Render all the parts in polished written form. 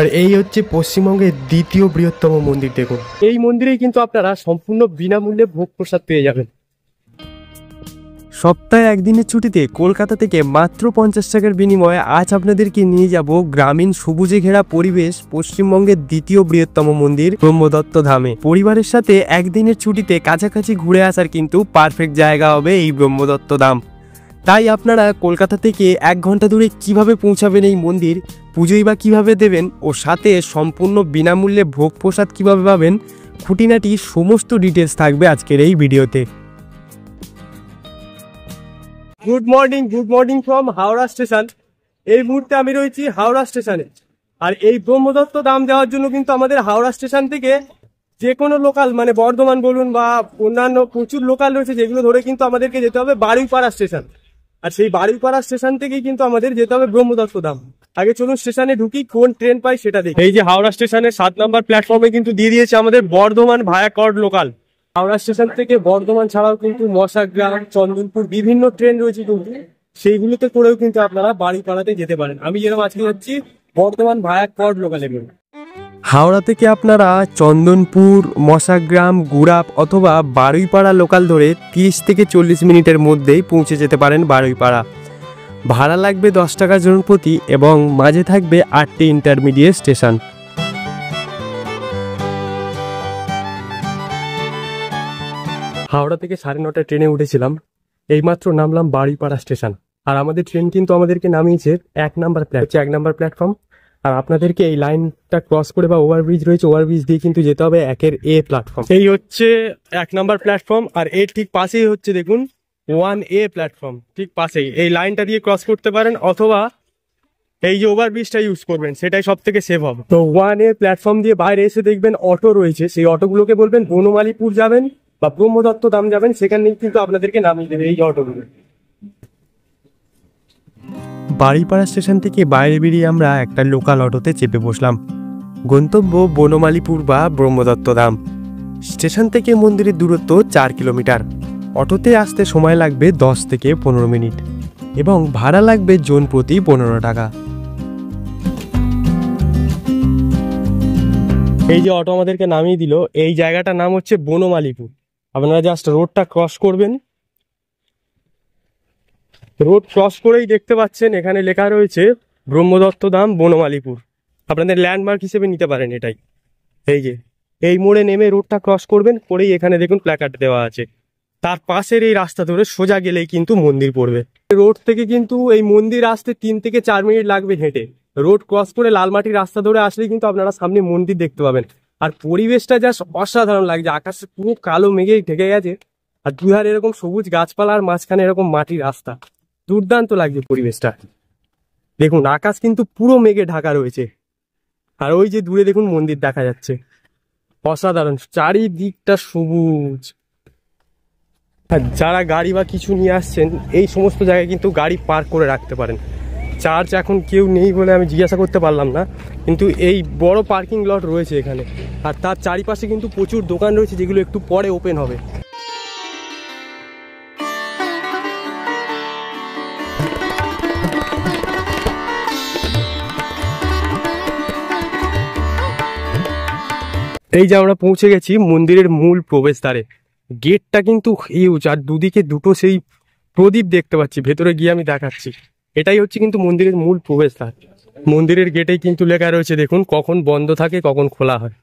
আর এই হচ্ছে পশ্চিমবঙ্গের দ্বিতীয় বৃহত্তম মন্দির। দেখুন, এই মন্দিরেই কিন্তু আপনারা সম্পূর্ণ বিনামূল্যে ভোগ প্রসাদ পেয়ে যাবেন। সপ্তাহে একদিনের ছুটিতে কলকাতা থেকে মাত্র 50 টাকার বিনিময়ে আজ আপনাদেরকে নিয়ে যাব গ্রামীণ সবুজে ঘেরা পরিবেশ পশ্চিমবঙ্গের দ্বিতীয় বৃহত্তম মন্দির ব্রহ্মদত্ত ধামে। পরিবারের সাথে একদিনের ছুটিতে কাছাকাছি ঘুরে আসার কিন্তু পারফেক্ট জায়গা হবে এই ব্রহ্মদত্ত ধাম। তাই আপনারা কলকাতা থেকে 1 ঘন্টা দূরে কিভাবে পৌঁছাবেন এই মন্দির, পুজোই বা কীভাবে দেবেন ও সাথে সম্পূর্ণ বিনামূল্যে ভোগ প্রসাদ কীভাবে পাবেন, খুঁটিনাটি সমস্ত ডিটেলস থাকবে আজকের এই ভিডিওতে। Good morning from Howrah station. এই মুহূর্তে আমি রয়েছি হাওড়া স্টেশনে। আর এই ব্রহ্মদত্ত ধাম যাওয়ার জন্য কিন্তু আমাদের হাওড়া স্টেশন থেকে যে কোনো লোকাল, মানে বর্ধমান বলুন বা অন্যান্য প্রচুর লোকাল রয়েছে, যেগুলো ধরে কিন্তু আমাদেরকে যেতে হবে বারুইপাড়া স্টেশন। আর সেই বারুইপাড়া স্টেশন থেকেই কিন্তু আমাদের যেতে হবে ব্রহ্মদত্ত ধাম। আগে চলুন স্টেশনে ঢুকি, কোন ট্রেন পাই সেটা দেখি। এই যে হাওড়া স্টেশনের 7 নম্বর প্ল্যাটফর্মে কিন্তু দিয়ে দিয়েছে আমাদের বর্ধমান ভায়া কর্ড লোকাল। হাওড়া স্টেশন থেকে বর্ধমান ছাড়াও কিন্তু মশাগ্রাম, চন্দনপুর বিভিন্ন ট্রেন রয়েছে, কিন্তু সেইগুলোতে করেও কিন্তু আপনারা বারুইপাড়াতে যেতে পারেন। আমি যেরকম আজকে যাচ্ছি বর্ধমান ভায়া কর্ড লোকালে। হাওড়া থেকে আপনারা চন্দনপুর, মশাগ্রাম, গুড়াপ অথবা বারুইপাড়া লোকাল ধরে 30 থেকে 40 মিনিটের মধ্যেই পৌঁছে যেতে পারেন বারুইপাড়া। ভাড়া লাগবে 10 টাকা জন প্রতি এবং মাঝে থাকবে 8টি ইন্টারমিডিয়েট স্টেশন। হাওড়া থেকে 9:30 ট্রেনে উঠেছিলাম, এইমাত্র নামলাম বারুইপাড়া স্টেশন। আর আমাদের ট্রেন কিন্তু আমাদেরকে নামিয়েছে 1 নম্বর প্ল্যাটফর্ম। আর আপনাদেরকে এই লাইনটা ক্রস করে বা ওভারব্রিজ রয়েছে, ওভারব্রিজ দিয়ে কিন্তু যেতে হবে 1 A প্ল্যাটফর্ম। এই হচ্ছে 1 নম্বর প্ল্যাটফর্ম, আর এর ঠিক পাশেই হচ্ছে দেখুন 1 A প্ল্যাটফর্ম। ঠিক পাশেই এই লাইনটা দিয়ে ক্রস করতে পারেন, অথবা এই যে ওভারব্রিজটা ইউজ করবেন, সেটাই সব থেকে সেভ হবে। তো 1 A প্ল্যাটফর্ম দিয়ে বাইরে এসে দেখবেন অটো রয়েছে, সেই অটোগুলোকে বলবেন বনমালীপুর যাবেন বা ব্রহ্মদত্ত ধাম যাবেন, সেখানে কিন্তু আপনাদেরকে নামিয়ে দেবে এই অটোগুলো। বারুইপাড়া স্টেশন থেকে বাইরে বেরিয়ে আমরা একটা লোকাল অটোতে চেপে বসলাম। গন্তব্য বনমালীপুর বা ব্রহ্মদত্ত ধাম। স্টেশন থেকে মন্দিরের দূরত্ব 4 কিলোমিটার। অটোতে আসতে সময় লাগবে 10 থেকে 15 মিনিট এবং ভাড়া লাগবে জন প্রতি 15 টাকা। এই যে অটো আমাদেরকে নামিয়ে দিল, এই জায়গাটার নাম হচ্ছে বনমালীপুর। আপনারা জাস্ট রোডটা ক্রস করবেন, রোড ক্রস করেই দেখতে পাচ্ছেন এখানে লেখা রয়েছে ব্রহ্মদত্ত ধাম বনমালীপুর। আপনাদের ল্যান্ডমার্ক হিসেবে নিতে পারেন এটাই। এই যে এই মোড়ে নেমে রোডটা ক্রস করবেন, করেই এখানে দেখুন প্ল্যাকার্ড দেওয়া আছে। তার পাশের এই রাস্তা ধরে সোজা গেলেই কিন্তু মন্দির পড়বে। রোড থেকে কিন্তু এই মন্দির আসতে 3 থেকে 4 মিনিট লাগবে হেঁটে। রোড ক্রস করে লালমাটির রাস্তা ধরে আসলেই কিন্তু আপনারা সামনে মন্দির দেখতে পাবেন। আর পরিবেশটা যা অসাধারণ লাগছে, আকাশে পুরো কালো মেঘেই ঢেকে গেছে, আর দুধারে এরকম সবুজ গাছপালা, আর মাঝখানে এরকম মাটির রাস্তা। দুর্দান্ত লাগছে পরিবেশটা। দেখুন আকাশ কিন্তু পুরো মেঘে ঢাকা রয়েছে, আর ওই যে দূরে দেখুন মন্দির দেখা যাচ্ছে। অসাধারণ, চারিদিকটা সবুজ। আর যারা গাড়ি বা কিছু নিয়ে আসছেন, এই সমস্ত জায়গায় কিন্তু গাড়ি পার্ক করে রাখতে পারেন। চার্চ এখন কেউ নেই বলে আমি জিজ্ঞাসা করতে পারলাম না, কিন্তু এই বড় পার্কিং লট রয়েছে এখানে। আর তার চারিপাশে কিন্তু প্রচুর দোকান রয়েছে, যেগুলো একটু পরে ওপেন হবে। এই যে আমরা পৌঁছে গেছি মন্দিরের মূল প্রবেশদ্বারে। গেটটা কিন্তু হিউজ, আর দুদিকে দুটো সেই প্রদীপ দেখতে পাচ্ছি। ভেতরে গিয়ে আমি দেখাচ্ছি। এটাই হচ্ছে কিন্তু মন্দিরের মূল প্রবেশদ্বার। মন্দিরের গেটেই কিন্তু লেখা রয়েছে দেখুন কখন বন্ধ থাকে, কখন খোলা হয়।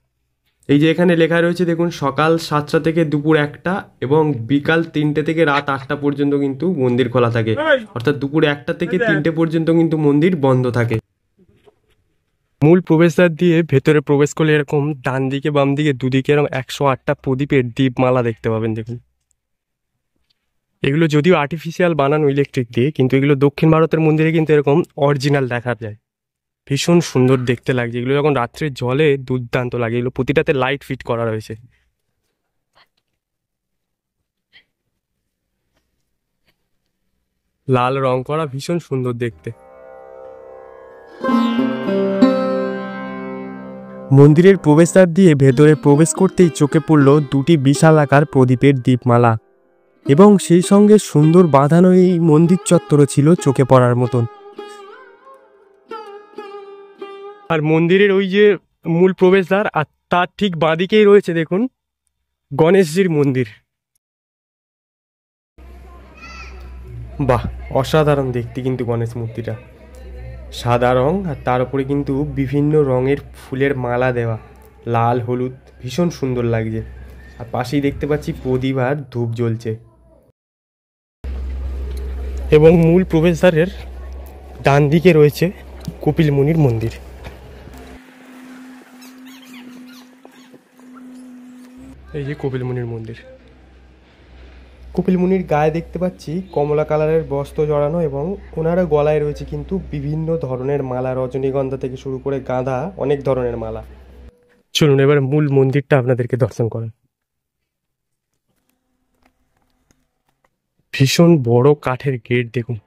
এই যে এখানে লেখা রয়েছে দেখুন সকাল 7টা থেকে দুপুর 1টা এবং বিকাল 3টে থেকে রাত 8টা পর্যন্ত কিন্তু মন্দির খোলা থাকে। অর্থাৎ দুপুর 1টা থেকে 3টে পর্যন্ত কিন্তু মন্দির বন্ধ থাকে। মূল প্রবেশদ্বার দিয়ে ভেতরে প্রবেশ করলে এরকম ডান দিকে বাম দিকে দুদিকে এরকম 108টা প্রদীপের দীপমালা দেখতে পাবেন। দেখুন এগুলো যদিও আর্টিফিশিয়াল বানানো ইলেকট্রিক দিয়ে, কিন্তু এগুলো দক্ষিণ ভারতের মন্দিরে কিন্তু এরকম অরিজিনাল দেখা যায়। ভীষণ সুন্দর দেখতে লাগছে। এগুলো যখন রাত্রে জলে দুর্দান্ত লাগে। এগুলো প্রতিটাতে লাইট ফিট করা রয়েছে। লাল রং করা, ভীষণ সুন্দর দেখতে। মন্দিরের প্রবেশদ্বার দিয়ে ভেতরে প্রবেশ করতেই চোখে পড়ল 2টি বিশাল আকার প্রদীপের দীপমালা, এবং সেই সঙ্গে সুন্দর বাঁধানো এই মন্দির চত্বরও ছিল চোখে পড়ার মতন। আর মন্দিরের ওই যে মূল প্রবেশদ্বার, আর তার ঠিক বাঁদিকেই রয়েছে দেখুন গণেশজির মন্দির। বাহ, অসাধারণ দেখতে কিন্তু গণেশ মূর্তিটা। সাদা রং আর তার উপরে কিন্তু বিভিন্ন রঙের ফুলের মালা দেওয়া, লাল হলুদ, ভীষণ সুন্দর লাগছে। আর পাশেই দেখতে পাচ্ছি প্রদীপ আর ধূপ জ্বলছে। এবং মূল প্রবেশদ্বারের ডান দিকে রয়েছে কপিল মুনির মন্দির। এই যে কপিল মুনির মন্দির। কপিল মুনির গায়ে দেখতে পাচ্ছি কমলা কালারের বস্ত্র জড়ানো, এবং ওনারা গলায় রয়েছে কিন্তু বিভিন্ন ধরনের মালা, রজনীগন্ধা থেকে শুরু করে গাঁদা, অনেক ধরনের মালা। চলুন এবার মূল মন্দিরটা আপনাদেরকে দর্শন করেন। ভীষণ বড় কাঠের গেট দেখুন।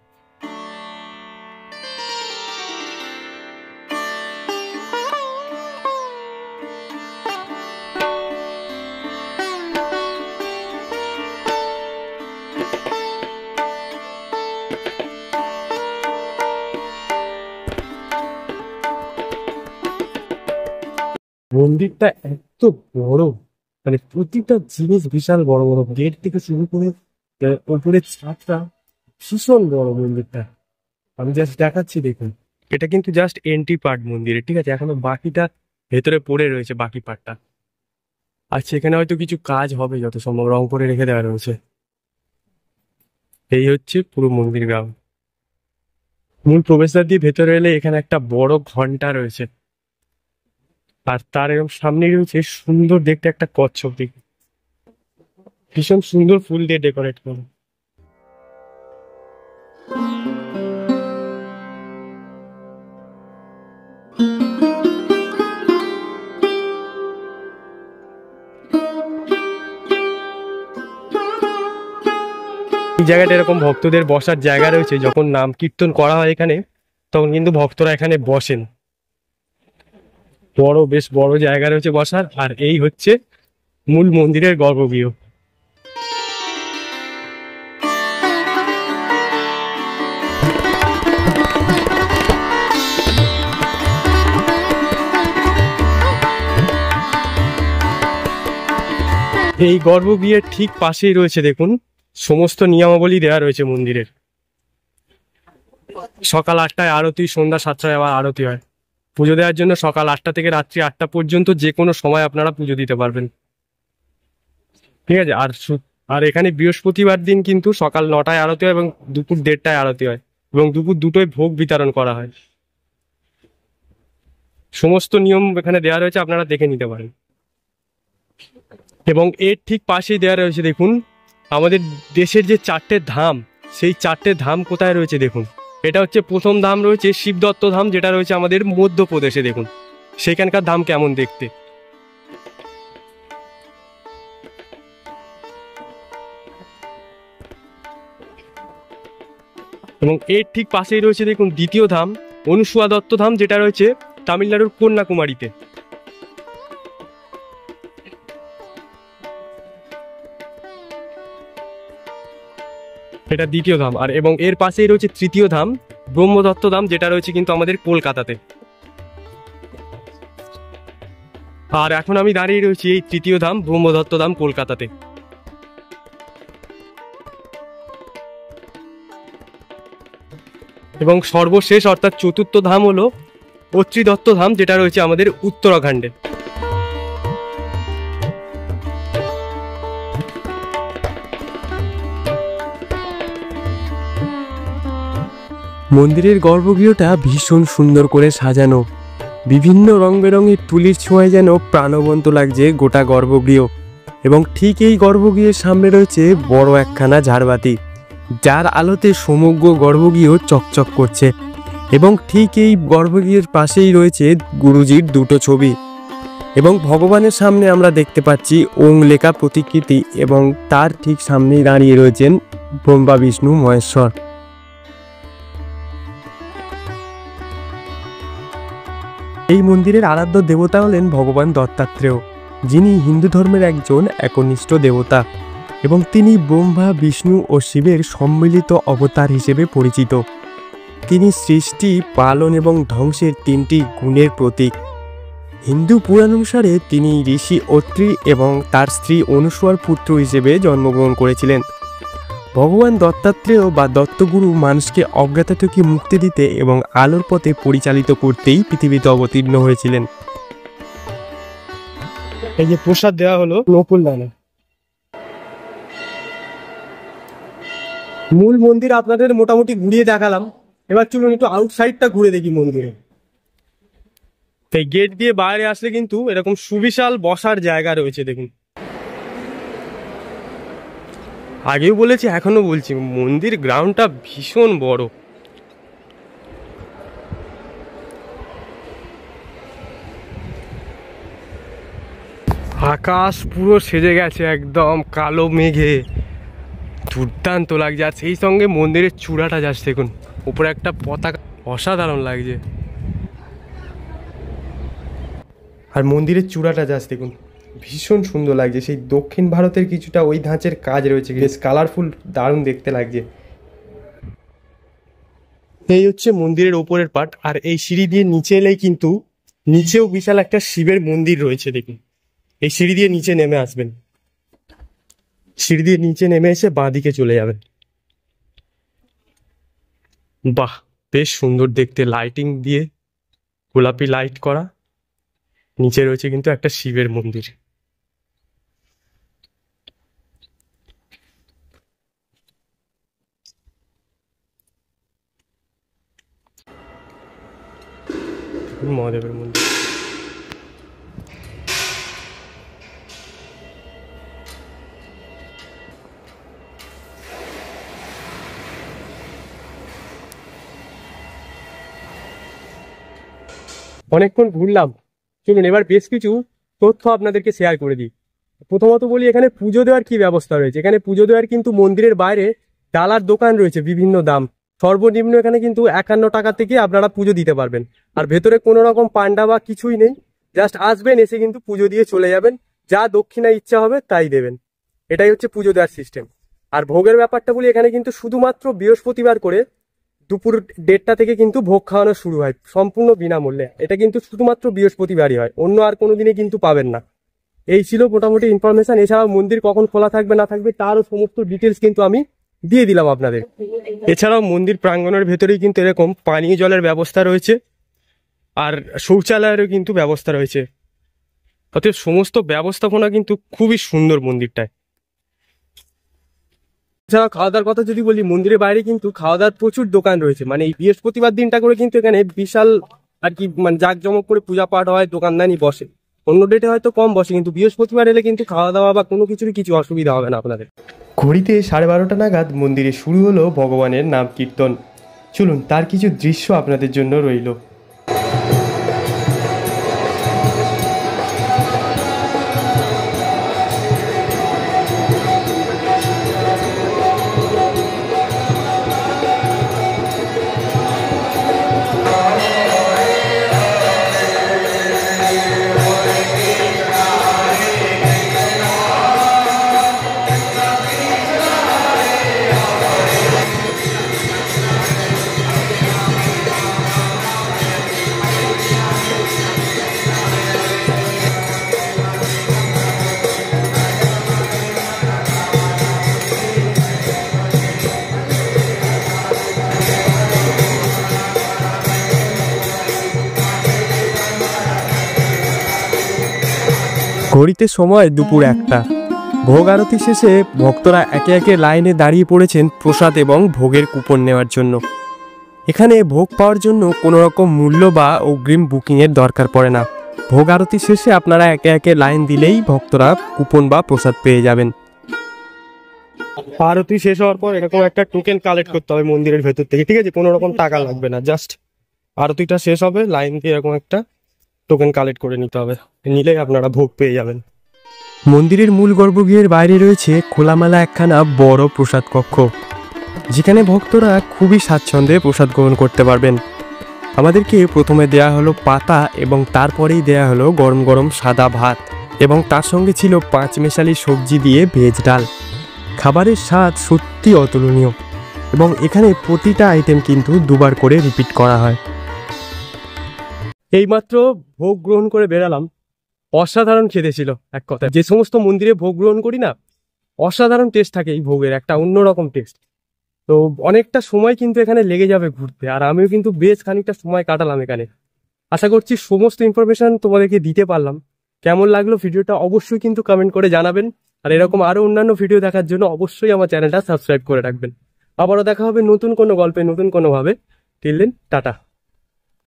মন্দিরটা এত বড়, মানে প্রতিটা জিনিস বিশাল বড় বড়, গেট থেকে শুরু করে উপরের ছাদটা ভীষণ বড় মন্দিরটা। আমি জাস্ট দেখাচ্ছি দেখুন। এটা কিন্তু জাস্ট এন্ট্রি পার্ট মন্দিরে, ঠিক আছে? এখনো বাকিটা ভেতরে পড়ে রয়েছে, বাকি পার্টটা। আর সেখানে হয়তো কিছু কাজ হবে, যত সম্ভব রং করে রেখে দেওয়া রয়েছে। এই হচ্ছে পুরো মন্দির গ্রাম। মূল প্রবেশদ্বার দিয়ে ভেতরে এলে এখানে একটা বড় ঘন্টা রয়েছে, আর তার এরকম সামনে রয়েছে সুন্দর দেখতে একটা কচ্ছপ, দিক ভীষণ সুন্দর ফুল দিয়ে ডেকোরেট করা। এই জায়গাটা এরকম ভক্তদের বসার জায়গা রয়েছে। যখন নাম কীর্তন করা হয় এখানে, তখন কিন্তু ভক্তরা এখানে বসেন। বড়, বেশ বড় জায়গা রয়েছে বসার। আর এই হচ্ছে মূল মন্দিরের গর্ভগৃহ। এই গর্ভগৃহের ঠিক পাশেই রয়েছে দেখুন সমস্ত নিয়মাবলী দেওয়া রয়েছে মন্দিরের। সকাল 8টায় আরতি, সন্ধ্যা 7টায় আবার আরতি হয়। পুজো দেওয়ার জন্য সকাল 8টা থেকে রাত্রি 8টা পর্যন্ত যে কোনো সময় আপনারা পুজো দিতে পারবেন, ঠিক আছে? আর এখানে বৃহস্পতিবার দিন কিন্তু সকাল 9টায় আরতি হয় এবং দুপুর 1:30টায় আরতি হয়, এবং দুপুর 2টোয় ভোগ বিতরণ করা হয়। সমস্ত নিয়ম এখানে দেওয়া রয়েছে, আপনারা দেখে নিতে পারেন। এবং এর ঠিক পাশেই দেওয়া রয়েছে দেখুন আমাদের দেশের যে 4টে ধাম, সেই 4টে ধাম কোথায় রয়েছে দেখুন। এটা হচ্ছে প্রথম ধাম রয়েছে শিবদত্ত ধাম, যেটা রয়েছে আমাদের মধ্যপ্রদেশে। দেখুন সেখানকার ধাম কেমন দেখতে। এবং এর ঠিক পাশেই রয়েছে দেখুন দ্বিতীয় ধাম অনুসুয়া দত্ত ধাম, যেটা রয়েছে তামিলনাড়ুর কন্যাকুমারীতে। এটা দ্বিতীয় ধাম। আর এবং এর পাশেই রয়েছে তৃতীয় ধাম ব্রহ্মদত্ত ধাম, যেটা রয়েছে কিন্তু আমাদের কলকাতাতে। আর এখন আমি দাঁড়িয়ে রয়েছি এই তৃতীয় ধাম ব্রহ্মদত্ত ধাম কলকাতাতে। এবং সর্বশেষ অর্থাৎ চতুর্থ ধাম হলো অত্রিদত্ত ধাম, যেটা রয়েছে আমাদের উত্তরাখণ্ডে। মন্দিরের গর্ভগৃহটা ভীষণ সুন্দর করে সাজানো, বিভিন্ন রং বেরঙের তুলির ছোঁয়ায় যেন প্রাণবন্ত লাগছে গোটা গর্ভগৃহ। এবং ঠিক এই গর্ভগৃহের সামনে রয়েছে বড় একখানা ঝাড়বাতি, যার আলোতে সমগ্র গর্ভগৃহ চকচক করছে। এবং ঠিক এই গর্ভগৃহের পাশেই রয়েছে গুরুজির দুটো ছবি, এবং ভগবানের সামনে আমরা দেখতে পাচ্ছি ওং লেখা প্রতিকৃতি, এবং তার ঠিক সামনেই দাঁড়িয়ে রয়েছেন ব্রহ্মা বিষ্ণু মহেশ্বর। এই মন্দিরের আরাধ্য দেবতা হলেন ভগবান দত্তাত্রেয়, যিনি হিন্দু ধর্মের একজন একনিষ্ঠ দেবতা, এবং তিনি ব্রহ্মা, বিষ্ণু ও শিবের সম্মিলিত অবতার হিসেবে পরিচিত। তিনি সৃষ্টি, পালন এবং ধ্বংসের তিনটি গুণের প্রতীক। হিন্দু পুরাণ অনুসারে তিনি ঋষি অত্রি এবং তার স্ত্রী অনুসুয়ার পুত্র হিসেবে জন্মগ্রহণ করেছিলেন। ভগবান দত্তাত্রেয় বা দত্তগুরু মানুষকে অজ্ঞাতা থেকে মুক্তি দিতে এবং আলোর পথে পরিচালিত করতেই পৃথিবীতে অবতীর্ণ হয়েছিলেন। এই যে প্রসাদ দেওয়া হলো নকুল দানা। মূল মন্দির আপনাদের মোটামুটি ঘুরিয়ে দেখালাম, এবার চলুন একটু আউটসাইডটা ঘুরে দেখি মন্দিরে। এই গেট দিয়ে বাইরে আসলে কিন্তু এরকম সুবিশাল বসার জায়গা রয়েছে দেখুন। আগেও বলেছি এখনো বলছি, মন্দির গ্রাউন্ডটা ভীষণ বড়। আকাশ পুরো সেজে গেছে একদম কালো মেঘে, দুর্দান্ত লাগছে। আর সেই সঙ্গে মন্দিরের চূড়াটা যাচ্ছে দেখুন, উপরে একটা পতাকা, অসাধারণ লাগছে। আর মন্দিরের চূড়াটা যাচ্ছে দেখুন, ভীষণ সুন্দর লাগছে। সেই দক্ষিণ ভারতের কিছুটা ওই ধাঁচের কাজ রয়েছে, বেশ কালারফুল, দারুণ দেখতে লাগছে। এই হচ্ছে মন্দিরের ওপরের পার্ট। আর এই সিঁড়ি দিয়ে নিচে এলেই কিন্তু নিচেও বিশাল একটা শিবের মন্দির রয়েছে দেখুন। এই সিঁড়ি দিয়ে নিচে নেমে আসবেন, সিঁড়ি দিয়ে নিচে নেমে এসে বাঁ দিকে চলে যাবেন। বাহ, বেশ সুন্দর দেখতে, লাইটিং দিয়ে গোলাপি লাইট করা। নিচে রয়েছে কিন্তু একটা শিবের মন্দির। মহাদেবের মন্দির। অনেকক্ষণ ঘুরলাম, চলুন এবার বেশ কিছু তথ্য আপনাদেরকে শেয়ার করে দিই। প্রথমত বলি, এখানে পুজো দেওয়ার কি ব্যবস্থা রয়েছে। এখানে পুজো দেওয়ার কিন্তু মন্দিরের বাইরে ডালার দোকান রয়েছে বিভিন্ন দাম, সর্বনিম্ন এখানে কিন্তু 51 টাকা থেকে আপনারা পুজো দিতে পারবেন। আর ভেতরে কোনো রকম পান্ডা বা কিছুই নেই, জাস্ট আসবেন, এসে কিন্তু পুজো দিয়ে চলে যাবেন, যা দক্ষিণা ইচ্ছা হবে তাই দেবেন। এটাই হচ্ছে পুজো দেওয়ার সিস্টেম। আর ভোগের ব্যাপারটা বলি, এখানে কিন্তু শুধুমাত্র বৃহস্পতিবার করে দুপুর 1:30 থেকে কিন্তু ভোগ খাওয়ানো শুরু হয়, সম্পূর্ণ বিনামূল্যে। এটা কিন্তু শুধুমাত্র বৃহস্পতিবারই হয়, অন্য আর কোনো দিনে কিন্তু পাবেন না। এই ছিল মোটামুটি ইনফরমেশন। এছাড়াও মন্দির কখন খোলা থাকবে না থাকবে তারও সমস্ত ডিটেলস কিন্তু আমি দিয়ে দিলাম আপনাদের। এছাড়াও মন্দির প্রাঙ্গণের ভেতরেই কিন্তু এরকম পানীয় জলের ব্যবস্থা রয়েছে, আর শৌচালয়েরও কিন্তু ব্যবস্থা রয়েছে। অতএব সমস্ত ব্যবস্থাপনা কিন্তু খুবই সুন্দর মন্দিরটায়। এছাড়াও খাওয়া দাওয়ার কথা যদি বলি, মন্দিরের বাইরে কিন্তু খাওয়া দাওয়ার প্রচুর দোকান রয়েছে। মানে এই বৃহস্পতিবার দিনটা করে কিন্তু এখানে বিশাল আর কি মানে জাঁকজমক করে পূজা পাঠ হয়, দোকানদানি বসে। অন্য ডেটে হয়তো কম বসে, কিন্তু বৃহস্পতিবার এলে কিন্তু খাওয়া দাওয়া বা কোনো কিছুরই কিছু অসুবিধা হবে না আপনাদের। ঘড়িতে 12:30 নাগাদ মন্দিরে শুরু হলো ভগবানের নাম কীর্তন। চলুন তার কিছু দৃশ্য আপনাদের জন্য রইল। ঘড়িতে সময় দুপুর 1টা। ভোগ আরতি শেষে ভক্তরা একে একে লাইনে দাঁড়িয়ে পড়েছেন প্রসাদ এবং ভোগের কুপন নেওয়ার জন্য। এখানে ভোগ পাওয়ার জন্য কোনো রকম মূল্য বা অগ্রিম বুকিংয়ের দরকার পড়ে না। ভোগ আরতি শেষে আপনারা একে একে লাইন দিলেই ভক্তরা কুপন বা প্রসাদ পেয়ে যাবেন। আরতি শেষ হওয়ার পর এরকম একটা টোকেন কালেক্ট করতে হবে মন্দিরের ভেতর থেকে, ঠিক আছে? কোনো রকম টাকা লাগবে না, জাস্ট আরতিটা শেষ হবে, লাইন দিয়ে এরকম একটা টোকেন কালেক্ট করে নিতে হবে, নিলেই আপনারা ভোগ পেয়ে যাবেন। মন্দিরের মূল গর্ভগৃহের বাইরে রয়েছে খোলামেলা একখানা বড় প্রসাদ কক্ষ, যেখানে ভক্তরা খুবই স্বাচ্ছন্দ্যে প্রসাদ গ্রহণ করতে পারবেন। আমাদেরকে প্রথমে দেয়া হলো পাতা এবং তারপরেই দেয়া হলো গরম গরম সাদা ভাত এবং তার সঙ্গে ছিল 5 মেশালি সবজি দিয়ে ভেজ ডাল। খাবারের স্বাদ সত্যি অতুলনীয়। এবং এখানে প্রতিটা আইটেম কিন্তু দুবার করে রিপিট করা হয়। এইমাত্র ভোগ গ্রহণ করে বেরালাম, অসাধারণ খেতে ছিল এক কথায়। যে সমস্ত মন্দিরে ভোগ গ্রহণ করি না, অসাধারণ টেস্ট থাকে এই ভোগের, একটা অন্যরকম টেস্ট। তো অনেকটা সময় কিন্তু এখানে লেগে যাবে ঘুরতে, আর আমিও কিন্তু বেশ খানিকটা সময় কাটালাম এখানে। আশা করছি সমস্ত ইনফরমেশন তোমাদেরকে দিতে পারলাম। কেমন লাগলো ভিডিওটা অবশ্যই কিন্তু কমেন্ট করে জানাবেন, আর এরকম আরো অন্যান্য ভিডিও দেখার জন্য অবশ্যই আমার চ্যানেলটা সাবস্ক্রাইব করে রাখবেন। আবারও দেখা হবে নতুন কোনো গল্পে, নতুন কোনো ভাবে। Till then, tata.